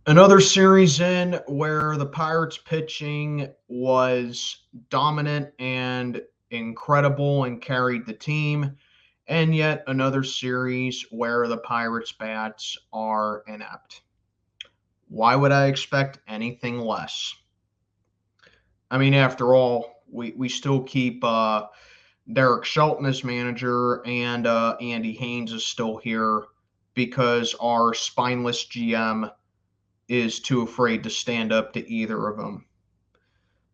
Another series in where the Pirates pitching was dominant and incredible and carried the team, and yet another series where the Pirates bats are inept. Why would I expect anything less? I mean, after all, we still keep Derek Shelton as manager, and Andy Haynes is still here because our spineless GM is too afraid to stand up to either of them.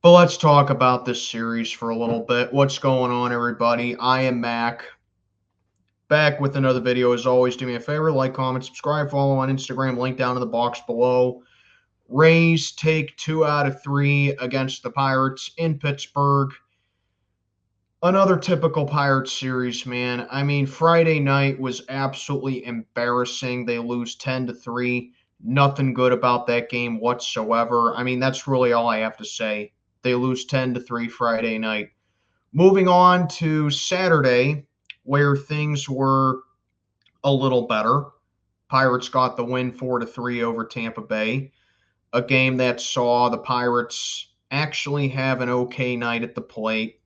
But let's talk about this series for a little bit. What's going on, everybody? I am Mac, back with another video. As always, do me a favor, like, comment, subscribe, follow on Instagram, link down in the box below. Rays take 2 out of 3 against the Pirates in Pittsburgh. Another typical Pirates series, man. I mean, Friday night was absolutely embarrassing. They lose 10-3. Nothing good about that game whatsoever. I mean, that's really all I have to say. They lose 10-3 Friday night. Moving on to Saturday, where things were a little better. Pirates got the win 4-3 over Tampa Bay, a game that saw the Pirates actually have an okay night at the plate,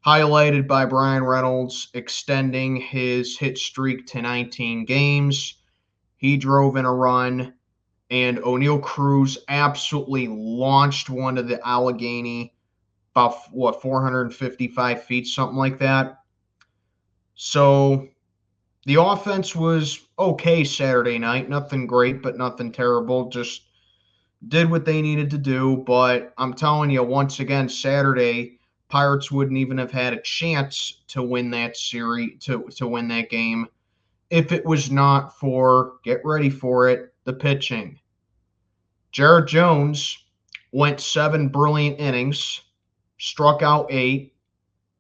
highlighted by Brian Reynolds extending his hit streak to 19 games. He drove in a run, and O'Neill Cruz absolutely launched one to the Allegheny about, 455 feet, something like that. So the offense was okay Saturday night. Nothing great, but nothing terrible. Just did what they needed to do. But I'm telling you, once again, Saturday, Pirates wouldn't even have had a chance to win that series, to win that game, if it was not for, get ready for it, the pitching. Jared Jones went 7 brilliant innings, struck out 8.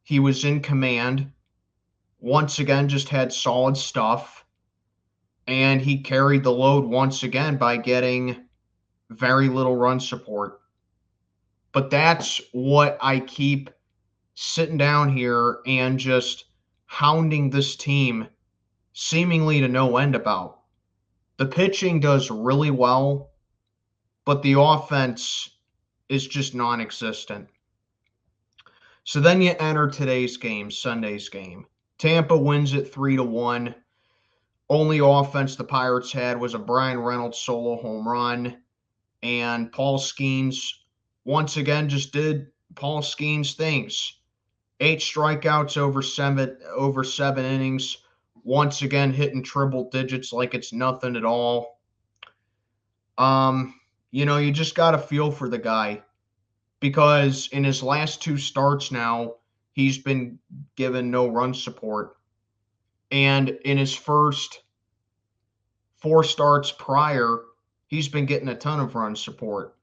He was in command. Once again, just had solid stuff. And he carried the load once again by getting very little run support. But that's what I keep sitting down here and just hounding this team seemingly to no end about. The pitching does really well, but the offense is just non existent. So then you enter today's game, Sunday's game. Tampa wins it 3-1. Only offense the Pirates had was a Brian Reynolds solo home run. And Paul Skeens once again just did Paul Skeens things. 8 strikeouts over seven innings. Once again hitting triple digits like it's nothing at all. You just got to feel for the guy, because in his last 2 starts now, he's been given no run support. And in his first 4 starts prior, he's been getting a ton of run support.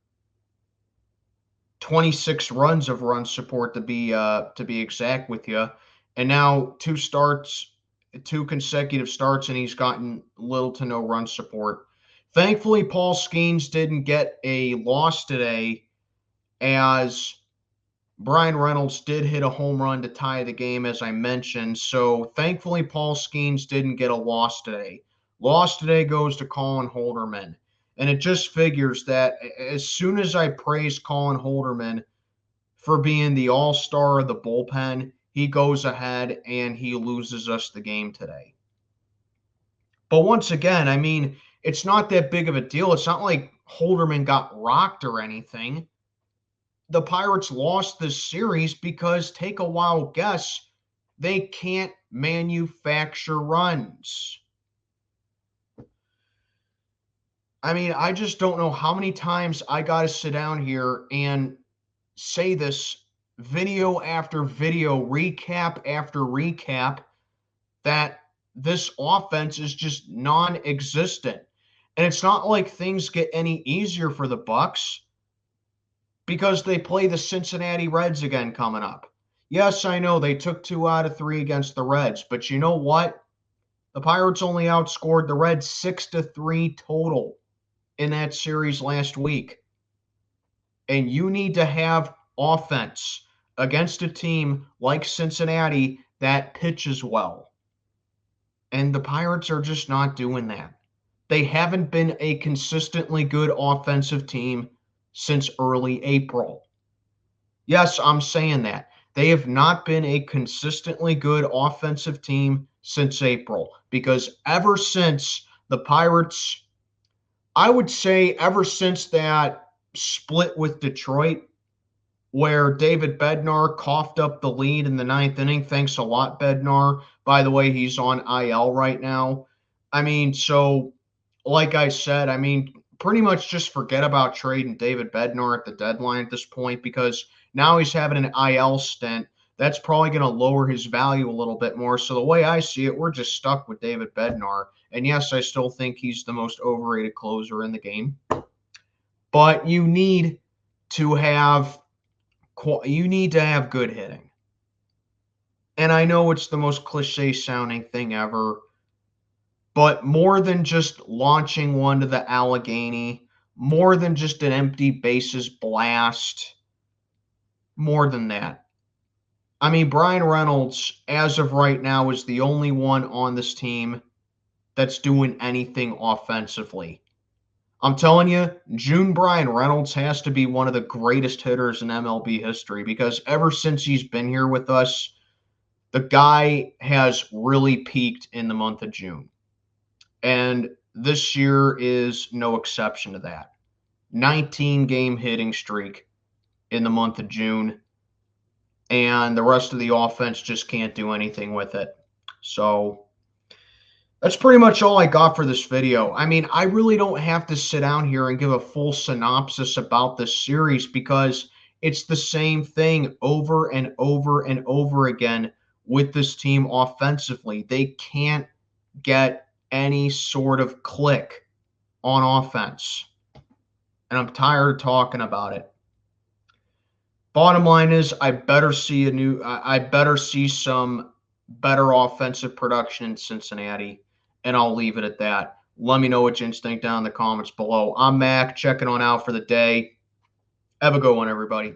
26 runs of run support to be exact with you. And now 2 consecutive starts, and he's gotten little to no run support. Thankfully, Paul Skeens didn't get a loss today, as Brian Reynolds did hit a home run to tie the game, as I mentioned. So thankfully, Paul Skeens didn't get a loss today. Loss today goes to Colin Holderman. And it just figures that as soon as I praise Colin Holderman for being the all-star of the bullpen, he goes ahead and he loses us the game today. But once again, I mean, it's not that big of a deal. It's not like Holderman got rocked or anything. The Pirates lost this series because, take a wild guess, they can't manufacture runs. I mean, I just don't know how many times I got to sit down here and say this video after video, recap after recap, that this offense is just non-existent. And it's not like things get any easier for the Bucks, because they play the Cincinnati Reds again coming up. Yes, I know they took 2 out of 3 against the Reds, but you know what? The Pirates only outscored the Reds 6-3 total in that series last week. And you need to have offense against a team like Cincinnati that pitches well. And the Pirates are just not doing that. They haven't been a consistently good offensive team since early April. Yes, I'm saying that. They have not been a consistently good offensive team since April because ever since the Pirates, I would say ever since that split with Detroit, where David Bednar coughed up the lead in the ninth inning. Thanks a lot, Bednar. By the way, he's on IL right now. I mean, so like I said, I mean, pretty much just forget about trading David Bednar at the deadline at this point because now he's having an IL stint. That's probably going to lower his value a little bit more. So the way I see it, we're just stuck with David Bednar. And yes, I still think he's the most overrated closer in the game. But to have you need to have good hitting. And I know it's the most cliche sounding thing ever, but more than just launching one to the Allegheny, more than just an empty bases blast, more than that. I mean, Brian Reynolds, as of right now, is the only one on this team that's doing anything offensively. I'm telling you, June Brian Reynolds has to be one of the greatest hitters in MLB history because ever since he's been here with us, the guy has really peaked in the month of June. And this year is no exception to that. 19-game hitting streak in the month of June, and the rest of the offense just can't do anything with it. So that's pretty much all I got for this video. I mean, I really don't have to sit down here and give a full synopsis about this series because it's the same thing over and over and over again with this team offensively. They can't get any sort of click on offense. And I'm tired of talking about it. Bottom line is I better see some better offensive production in Cincinnati, and I'll leave it at that. Let me know what you think down in the comments below. I'm Mac, checking on out for the day. Have a good one, everybody.